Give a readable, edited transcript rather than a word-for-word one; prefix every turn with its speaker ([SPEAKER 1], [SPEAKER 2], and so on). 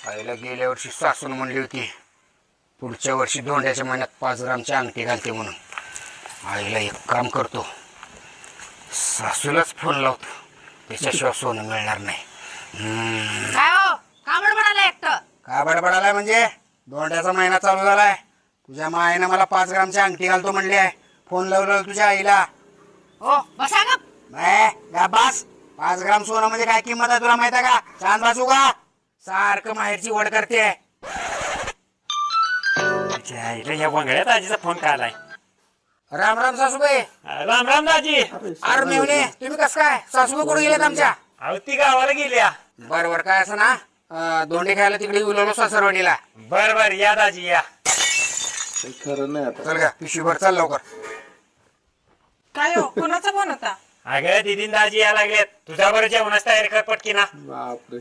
[SPEAKER 1] आईला गेल्या वर्षी सासून म्हणली होती पुढच्या वर्षी धोंड्याच्या महिन्यात 5 ग्रामची अंगठी घालते म्हणून. आईला एक काम करतो, सासूलाच फोन लावतो, त्याच्याशिवाय सोनं मिळणार नाही.
[SPEAKER 2] काय हो का बडबडाला एकटं?
[SPEAKER 1] काय बडबडालाय म्हणजे? धोंड्याचा महिना चालू झालाय, तुझ्या मायनं मला 5 ग्रामची अंगठी घालतो म्हणली आहे. फोन लावला तुझ्या आईला.
[SPEAKER 2] हो बसा गप.
[SPEAKER 1] बास. 5 ग्राम सोनं म्हणजे काय किंमत आहे तुला माहित आहे का? छान बाजू का सारखं माहेरची वड करते.
[SPEAKER 3] या वंगळ्यात आजीचा फोन का आलाय?
[SPEAKER 1] राम राम सासूबाई.
[SPEAKER 3] राम राम दाजी.
[SPEAKER 1] अरे मेवणे, तुम्ही कसं काय? सासूबाई कुठे गेलेत आमच्या?
[SPEAKER 3] अहो ती गावाला गेल्या.
[SPEAKER 1] बरोबर काय असं ना, धोंडे खायला तिकडे उलवलो सासरवाडीला.
[SPEAKER 3] बर बर या दाजी या.
[SPEAKER 4] खरं नाही आता.
[SPEAKER 1] चल का पिशवीभर चल लवकर.
[SPEAKER 2] काय हो कोणाचा फोन होता?
[SPEAKER 3] अगं दिदीन दाजी या लागलेत. तुझ्या बरं जेवणाच तयारी कर पटकी ना.
[SPEAKER 4] बापरे.